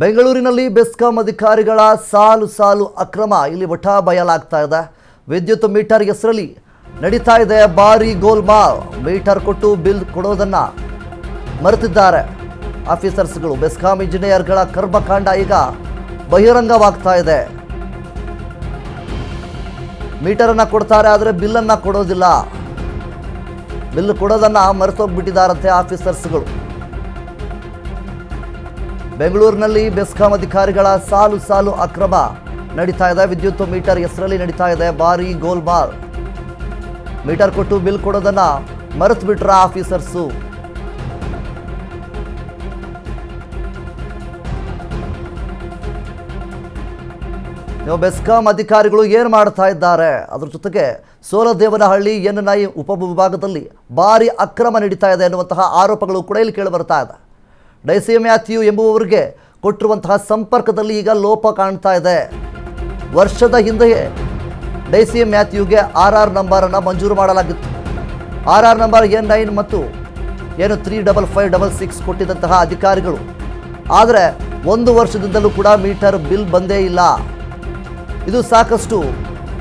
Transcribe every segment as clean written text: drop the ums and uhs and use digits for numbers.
ಬೆಂಗಳೂರಿನಲ್ಲಿ ಬೆಸ್ಕಾಂ ಅಧಿಕಾರಿಗಳ ಸಾಲು ಅಕ್ರಮ ಇಲ್ಲಿ ವಠಾ ಬಯಲಾಗ್ತಾ ಇದೆ. ವಿದ್ಯುತ್ ಮೀಟರ್ ಹೆಸರಲ್ಲಿ ನಡೀತಾ ಇದೆ ಭಾರಿ ಗೋಲ್ಮಾಲ್. ಮೀಟರ್ ಕೊಟ್ಟು ಬಿಲ್ ಕೊಡೋದನ್ನ ಮರೆತಿದ್ದಾರೆ ಆಫೀಸರ್ಸ್ಗಳು. ಬೆಸ್ಕಾಂ ಇಂಜಿನಿಯರ್ಗಳ ಕರ್ಮಕಾಂಡ ಈಗ ಬಹಿರಂಗವಾಗ್ತಾ ಇದೆ. ಮೀಟರನ್ನು ಕೊಡ್ತಾರೆ, ಆದರೆ ಬಿಲ್ಲನ್ನು ಕೊಡೋದಿಲ್ಲ. ಬಿಲ್ ಕೊಡೋದನ್ನ ಮರೆತೋಗ್ಬಿಟ್ಟಿದ್ದಾರಂತೆ ಆಫೀಸರ್ಸ್ಗಳು. ಬೆಂಗಳೂರಿನಲ್ಲಿ ಬೆಸ್ಕಾಂ ಅಧಿಕಾರಿಗಳ ಸಾಲು ಅಕ್ರಮ ನಡೀತಾ ಇದೆ. ವಿದ್ಯುತ್ ಮೀಟರ್ ಹೆಸರಲ್ಲಿ ನಡೀತಾ ಇದೆ ಭಾರಿ ಗೋಲ್ಮಾಲ್. ಮೀಟರ್ ಕೊಟ್ಟು ಬಿಲ್ ಕೊಡೋದನ್ನ ಮರೆತು ಬಿಟ್ರ ಆಫೀಸರ್ಸು. ನೀವು ಬೆಸ್ಕಾಂ ಅಧಿಕಾರಿಗಳು ಏನು ಮಾಡ್ತಾ ಇದ್ದಾರೆ, ಅದ್ರ ಜೊತೆಗೆ ಸೋಲದೇವನಹಳ್ಳಿ NNI ಉಪವಿಭಾಗದಲ್ಲಿ ಭಾರಿ ಅಕ್ರಮ ನಡೀತಾ ಇದೆ ಎನ್ನುವಂತಹ ಆರೋಪಗಳು ಕೂಡ ಇಲ್ಲಿ ಕೇಳಿ ಬರ್ತಾ ಇದೆ. ಡೈಸಿ ಮ್ಯಾಥ್ಯೂ ಎಂಬುವವರಿಗೆ ಕೊಟ್ಟಿರುವಂತಹ ಸಂಪರ್ಕದಲ್ಲಿ ಈಗ ಲೋಪ ಕಾಣ್ತಾ ಇದೆ. ವರ್ಷದ ಹಿಂದೆಯೇ ಡೈಸಿ ಮ್ಯಾಥ್ಯೂಗೆ RR ನಂಬರನ್ನು ಮಂಜೂರು ಮಾಡಲಾಗಿತ್ತು. RR ನಂಬರ್ N9 ಮತ್ತು 35566 ಕೊಟ್ಟಿದ್ದಂತಹ ಅಧಿಕಾರಿಗಳು. ಆದರೆ 1 ವರ್ಷದಿಂದಲೂ ಕೂಡ ಮೀಟರ್ ಬಿಲ್ ಬಂದೇ ಇಲ್ಲ. ಇದು ಸಾಕಷ್ಟು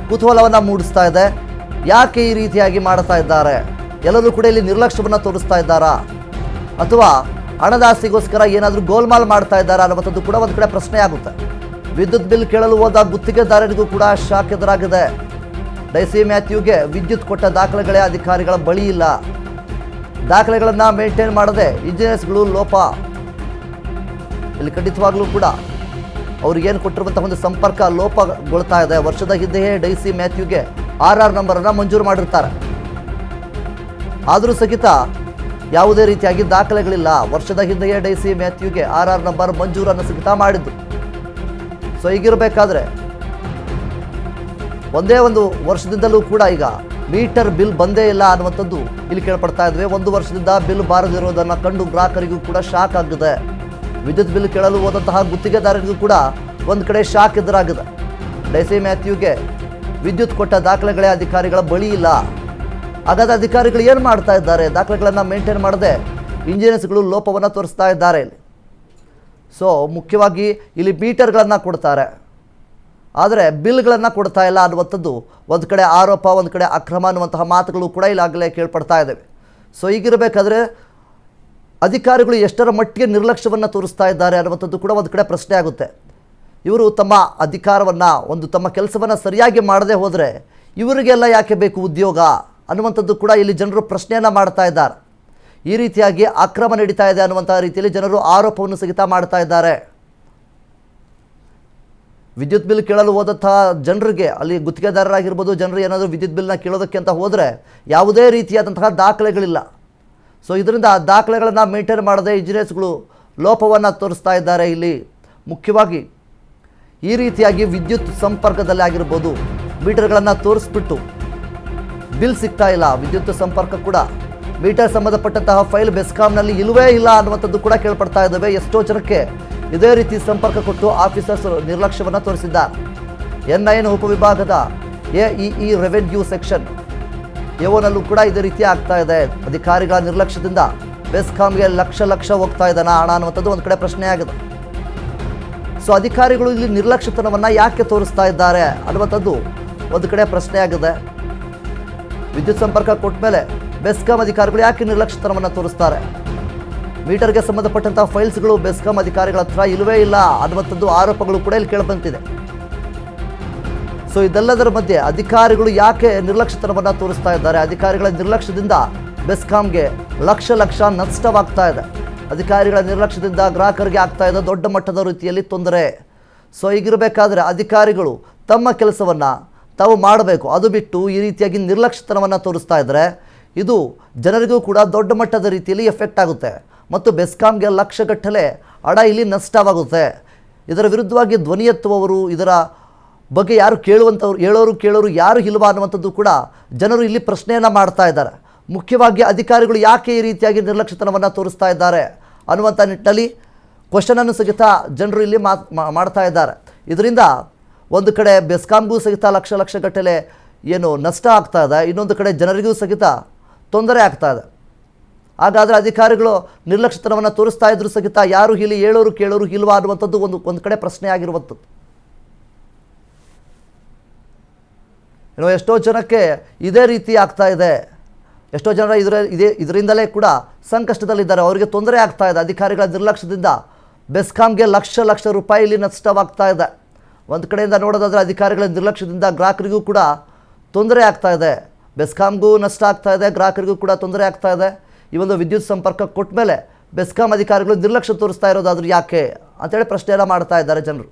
ಕುತೂಹಲವನ್ನು ಮೂಡಿಸ್ತಾ ಇದೆ. ಯಾಕೆ ಈ ರೀತಿಯಾಗಿ ಮಾಡ್ತಾ ಇದ್ದಾರೆ? ಎಲ್ಲರೂ ಕೂಡ ಇಲ್ಲಿ ನಿರ್ಲಕ್ಷ್ಯವನ್ನು ತೋರಿಸ್ತಾ ಇದ್ದಾರಾ, ಅಥವಾ ಹಣದಾಸೆಗೋಸ್ಕರ ಏನಾದರೂ ಗೋಲ್ಮಾಲ್ ಮಾಡ್ತಾ ಇದ್ದಾರಾ ಅನ್ನುವಂಥದ್ದು ಕೂಡ ಒಂದು ಕಡೆ ಪ್ರಶ್ನೆ ಆಗುತ್ತೆ. ವಿದ್ಯುತ್ ಬಿಲ್ ಕೇಳಲು ಹೋದ ಗುತ್ತಿಗೆದಾರರಿಗೂ ಕೂಡ ಶಾಕ್ ಎದುರಾಗಿದೆ. ಡೈಸಿ ಮ್ಯಾಥ್ಯೂಗೆ ವಿದ್ಯುತ್ ಕೊಟ್ಟ ದಾಖಲೆಗಳೇ ಅಧಿಕಾರಿಗಳ ಬಳಿ ಇಲ್ಲ. ದಾಖಲೆಗಳನ್ನು ಮೇಂಟೈನ್ ಮಾಡದೆ ಇಂಜಿನಿಯರ್ಸ್ಗಳು ಲೋಪ. ಇಲ್ಲಿ ಖಂಡಿತವಾಗ್ಲೂ ಕೂಡ ಅವ್ರಿಗೇನು ಕೊಟ್ಟಿರುವಂತಹ ಒಂದು ಸಂಪರ್ಕ ಲೋಪಗೊಳ್ತಾ ಇದೆ. ವರ್ಷದ ಹಿಂದೆಯೇ ಡೈಸಿ ಮ್ಯಾಥ್ಯೂಗೆ RR ನಂಬರನ್ನು ಮಂಜೂರು ಮಾಡಿರ್ತಾರೆ. ಆದರೂ ಸಹಿತ ಯಾವುದೇ ರೀತಿಯಾಗಿ ದಾಖಲೆಗಳಿಲ್ಲ. ವರ್ಷದ ಹಿಂದೆಯೇ ಡೈಸಿ ಮ್ಯಾಥ್ಯೂಗೆ RR ನಂಬರ್ ಮಂಜೂರನ್ನು ಸಹಿತ ಮಾಡಿದ್ದು. ಸೊ ಹೀಗಿರಬೇಕಾದ್ರೆ ಒಂದೇ ಒಂದು ವರ್ಷದಿಂದಲೂ ಕೂಡ ಈಗ ಮೀಟರ್ ಬಿಲ್ ಬಂದೇ ಇಲ್ಲ ಅನ್ನುವಂಥದ್ದು ಇಲ್ಲಿ ಕೇಳ್ಪಡ್ತಾ ಇದ್ವಿ. 1 ವರ್ಷದಿಂದ ಬಿಲ್ ಬಾರದಿರೋದನ್ನು ಕಂಡು ಗ್ರಾಹಕರಿಗೂ ಕೂಡ ಶಾಕ್ ಆಗಿದೆ. ವಿದ್ಯುತ್ ಬಿಲ್ ಕೇಳಲು ಹೋದಂತಹ ಗುತ್ತಿಗೆದಾರರಿಗೂ ಕೂಡ ಒಂದು ಕಡೆ ಶಾಕ್ ಎದುರಾಗಿದೆ. ಡೈಸಿ ಮ್ಯಾಥ್ಯೂಗೆ ವಿದ್ಯುತ್ ಕೊಟ್ಟ ದಾಖಲೆಗಳೇ ಅಧಿಕಾರಿಗಳ ಬಳಿ ಇಲ್ಲ. ಹಾಗಾದರೆ ಅಧಿಕಾರಿಗಳು ಏನು ಮಾಡ್ತಾ ಇದ್ದಾರೆ? ದಾಖಲೆಗಳನ್ನು ಮೇಂಟೈನ್ ಮಾಡದೆ ಇಂಜಿನಿಯರ್ಸ್ಗಳು ಲೋಪವನ್ನು ತೋರಿಸ್ತಾ ಇದ್ದಾರೆ ಇಲ್ಲಿ. ಸೊ ಮುಖ್ಯವಾಗಿ ಇಲ್ಲಿ ಮೀಟರ್ಗಳನ್ನು ಕೊಡ್ತಾರೆ, ಆದರೆ ಬಿಲ್ಗಳನ್ನು ಕೊಡ್ತಾ ಇಲ್ಲ ಅನ್ನುವಂಥದ್ದು ಒಂದು ಕಡೆ ಆರೋಪ, ಒಂದು ಕಡೆ ಅಕ್ರಮ ಅನ್ನುವಂತಹ ಮಾತುಗಳು ಕೂಡ ಇಲ್ಲಾಗಲೇ ಕೇಳ್ಪಡ್ತಾ ಇದ್ದಾವೆ. ಸೊ ಹೀಗಿರಬೇಕಾದ್ರೆ ಅಧಿಕಾರಿಗಳು ಎಷ್ಟರ ಮಟ್ಟಿಗೆ ನಿರ್ಲಕ್ಷ್ಯವನ್ನು ತೋರಿಸ್ತಾ ಇದ್ದಾರೆ ಅನ್ನುವಂಥದ್ದು ಕೂಡ ಒಂದು ಕಡೆ ಪ್ರಶ್ನೆ ಆಗುತ್ತೆ. ಇವರು ತಮ್ಮ ಅಧಿಕಾರವನ್ನು ತಮ್ಮ ಕೆಲಸವನ್ನು ಸರಿಯಾಗಿ ಮಾಡದೆ ಹೋದರೆ ಇವರಿಗೆಲ್ಲ ಯಾಕೆ ಬೇಕು ಉದ್ಯೋಗ ಅನ್ನುವಂಥದ್ದು ಕೂಡ ಇಲ್ಲಿ ಜನರು ಪ್ರಶ್ನೆಯನ್ನು ಮಾಡ್ತಾ ಇದ್ದಾರೆ. ಈ ರೀತಿಯಾಗಿ ಅಕ್ರಮ ನಡೀತಾ ಇದೆ ಅನ್ನುವಂಥ ರೀತಿಯಲ್ಲಿ ಜನರು ಆರೋಪವನ್ನು ಸಹಿತ ಮಾಡ್ತಾ ಇದ್ದಾರೆ. ವಿದ್ಯುತ್ ಬಿಲ್ ಕೇಳಲು ಹೋದಂತಹ ಜನರಿಗೆ, ಅಲ್ಲಿ ಗುತ್ತಿಗೆದಾರರಾಗಿರ್ಬೋದು, ಜನರು ಏನಾದರೂ ವಿದ್ಯುತ್ ಬಿಲ್ನ ಕೇಳೋದಕ್ಕೆ ಅಂತ ಹೋದರೆ ಯಾವುದೇ ರೀತಿಯಾದಂತಹ ದಾಖಲೆಗಳಿಲ್ಲ. ಸೊ ಇದರಿಂದ ದಾಖಲೆಗಳನ್ನು ಮೇಂಟೈನ್ ಮಾಡದೆ ಇಂಜಿನಿಯರ್ಸ್ಗಳು ಲೋಪವನ್ನು ತೋರಿಸ್ತಾ ಇದ್ದಾರೆ. ಇಲ್ಲಿ ಮುಖ್ಯವಾಗಿ ಈ ರೀತಿಯಾಗಿ ವಿದ್ಯುತ್ ಸಂಪರ್ಕದಲ್ಲಿ ಆಗಿರ್ಬೋದು, ಮೀಟರ್ಗಳನ್ನು ತೋರಿಸ್ಬಿಟ್ಟು ಬಿಲ್ ಸಿಗ್ತಾ ಇಲ್ಲ. ವಿದ್ಯುತ್ ಸಂಪರ್ಕ ಕೂಡ ಮೀಟರ್ ಸಂಬಂಧಪಟ್ಟಂತಹ ಫೈಲ್ ಬೆಸ್ಕಾಂನಲ್ಲಿ ಇಲ್ಲವೇ ಇಲ್ಲ ಅನ್ನುವಂಥದ್ದು ಕೂಡ ಕೇಳ್ಪಡ್ತಾ ಇದ್ದಾವೆ. ಎಷ್ಟೋ ಜನಕ್ಕೆ ಇದೇ ರೀತಿ ಸಂಪರ್ಕ ಕೊಟ್ಟು ಆಫೀಸರ್ಸ್ ನಿರ್ಲಕ್ಷ್ಯವನ್ನು ತೋರಿಸಿದ್ದಾರೆ. N9 ಉಪವಿಭಾಗದ AEE ರೆವೆನ್ಯೂ ಸೆಕ್ಷನ್ AO ಕೂಡ ಇದೇ ರೀತಿ ಆಗ್ತಾ ಇದೆ. ಅಧಿಕಾರಿಗಳ ನಿರ್ಲಕ್ಷ್ಯದಿಂದ ಬೆಸ್ಕಾಂಗೆ ಲಕ್ಷ ಹೋಗ್ತಾ ಇದ್ದಾನ ಹಣ ಅನ್ನುವಂಥದ್ದು ಒಂದು ಕಡೆ ಪ್ರಶ್ನೆ ಆಗಿದೆ. ಸೊ ಅಧಿಕಾರಿಗಳು ಇಲ್ಲಿ ನಿರ್ಲಕ್ಷ್ಯತನವನ್ನು ಯಾಕೆ ತೋರಿಸ್ತಾ ಇದ್ದಾರೆ ಅನ್ನುವಂಥದ್ದು ಒಂದು ಕಡೆ ಪ್ರಶ್ನೆ ಆಗಿದೆ. ವಿದ್ಯುತ್ ಸಂಪರ್ಕ ಕೊಟ್ಟ ಮೇಲೆ ಬೆಸ್ಕಾಂ ಅಧಿಕಾರಿಗಳು ಯಾಕೆ ನಿರ್ಲಕ್ಷ್ಯತನವನ್ನು ತೋರಿಸ್ತಾರೆ? ಮೀಟರ್ಗೆ ಸಂಬಂಧಪಟ್ಟಂತಹ ಫೈಲ್ಸ್ಗಳು ಬೆಸ್ಕಾಂ ಅಧಿಕಾರಿಗಳ ಹತ್ರ ಇಲ್ಲವೇ ಇಲ್ಲ ಅನ್ನುವಂಥದ್ದು ಆರೋಪಗಳು ಕೂಡ ಇಲ್ಲಿ ಕೇಳಿಬಂತಿದೆ. ಸೊ ಇದೆಲ್ಲದರ ಮಧ್ಯೆ ಅಧಿಕಾರಿಗಳು ಯಾಕೆ ನಿರ್ಲಕ್ಷ್ಯತನವನ್ನು ತೋರಿಸ್ತಾ ಇದ್ದಾರೆ? ಅಧಿಕಾರಿಗಳ ನಿರ್ಲಕ್ಷ್ಯದಿಂದ ಬೆಸ್ಕಾಂಗೆ ಲಕ್ಷ ನಷ್ಟವಾಗ್ತಾ ಇದೆ. ಅಧಿಕಾರಿಗಳ ನಿರ್ಲಕ್ಷ್ಯದಿಂದ ಗ್ರಾಹಕರಿಗೆ ಆಗ್ತಾ ಇದೆ ದೊಡ್ಡ ಮಟ್ಟದ ರೀತಿಯಲ್ಲಿ ತೊಂದರೆ. ಸೊ ಹೀಗಿರಬೇಕಾದ್ರೆ ಅಧಿಕಾರಿಗಳು ತಮ್ಮ ಕೆಲಸವನ್ನು ತಾವು ಮಾಡಬೇಕು. ಅದು ಬಿಟ್ಟು ಈ ರೀತಿಯಾಗಿ ನಿರ್ಲಕ್ಷ್ಯತನವನ್ನು ತೋರಿಸ್ತಾ ಇದ್ದರೆ ಇದು ಜನರಿಗೂ ಕೂಡ ದೊಡ್ಡ ಮಟ್ಟದ ರೀತಿಯಲ್ಲಿ ಎಫೆಕ್ಟ್ ಆಗುತ್ತೆ ಮತ್ತು ಬೆಸ್ಕಾಂಗೆ ಲಕ್ಷಗಟ್ಟಲೆ ಹಣ ಇಲ್ಲಿ ನಷ್ಟವಾಗುತ್ತೆ. ಇದರ ವಿರುದ್ಧವಾಗಿ ಧ್ವನಿ ಎತ್ತುವವರು, ಇದರ ಬಗ್ಗೆ ಯಾರು ಹೇಳೋರು ಯಾರು ಇಲ್ವಾ ಅನ್ನುವಂಥದ್ದು ಕೂಡ ಜನರು ಇಲ್ಲಿ ಪ್ರಶ್ನೆಯನ್ನು ಮಾಡ್ತಾ ಇದ್ದಾರೆ. ಮುಖ್ಯವಾಗಿ ಅಧಿಕಾರಿಗಳು ಯಾಕೆ ಈ ರೀತಿಯಾಗಿ ನಿರ್ಲಕ್ಷ್ಯತನವನ್ನು ತೋರಿಸ್ತಾ ಇದ್ದಾರೆ ಅನ್ನುವಂಥ ನಿಟ್ಟಿನಲ್ಲಿ ಕ್ವಶನನ್ನು ಸಹಿತ ಜನರು ಇಲ್ಲಿ ಮಾಡ್ತಾ ಇದ್ದಾರೆ. ಇದರಿಂದ ಒಂದು ಕಡೆ ಬೆಸ್ಕಾಂಗೂ ಸಹಿತ ಲಕ್ಷಗಟ್ಟಲೆ ಏನು ನಷ್ಟ ಆಗ್ತಾ ಇದೆ, ಇನ್ನೊಂದು ಕಡೆ ಜನರಿಗೂ ಸಹಿತ ತೊಂದರೆ ಆಗ್ತಾ ಇದೆ. ಹಾಗಾದರೆ ಅಧಿಕಾರಿಗಳು ನಿರ್ಲಕ್ಷ್ಯತನವನ್ನು ತೋರಿಸ್ತಾ ಇದ್ರು ಸಹಿತ ಯಾರು ಇಲ್ಲಿ ಹೇಳೋರು ಕೇಳೋರು ಇಲ್ವಾ ಅನ್ನುವಂಥದ್ದು ಒಂದು ಕಡೆ ಪ್ರಶ್ನೆ ಆಗಿರುವಂಥದ್ದು. ಎಷ್ಟೋ ಜನಕ್ಕೆ ಇದೇ ರೀತಿ ಆಗ್ತಾ ಇದೆ. ಎಷ್ಟೋ ಜನ ಇದರಿಂದಲೇ ಕೂಡ ಸಂಕಷ್ಟದಲ್ಲಿದ್ದಾರೆ. ಅವರಿಗೆ ತೊಂದರೆ ಆಗ್ತಾ ಇದೆ. ಅಧಿಕಾರಿಗಳ ನಿರ್ಲಕ್ಷ್ಯದಿಂದ ಬೆಸ್ಕಾಂಗೆ ಲಕ್ಷ ರೂಪಾಯಿ ಇಲ್ಲಿ ನಷ್ಟವಾಗ್ತಾ ಇದೆ. ಒಂದು ಕಡೆಯಿಂದ ನೋಡೋದಾದರೆ ಅಧಿಕಾರಿಗಳ ನಿರ್ಲಕ್ಷ್ಯದಿಂದ ಗ್ರಾಹಕರಿಗೂ ಕೂಡ ತೊಂದರೆ ಆಗ್ತಾ ಇದೆ. ಬೆಸ್ಕಾಂಗೂ ನಷ್ಟ ಆಗ್ತಾ ಇದೆ, ಗ್ರಾಹಕರಿಗೂ ಕೂಡ ತೊಂದರೆ ಆಗ್ತಾ ಇದೆ. ಈ ಒಂದು ವಿದ್ಯುತ್ ಸಂಪರ್ಕ ಕೊಟ್ಟ ಮೇಲೆ ಬೆಸ್ಕಾಂ ಅಧಿಕಾರಿಗಳು ನಿರ್ಲಕ್ಷ್ಯ ತೋರಿಸ್ತಾ ಇರೋದಾದ್ರೂ ಯಾಕೆ ಅಂತೇಳಿ ಪ್ರಶ್ನೆಯನ್ನು ಮಾಡ್ತಾ ಇದ್ದಾರೆ ಜನರು.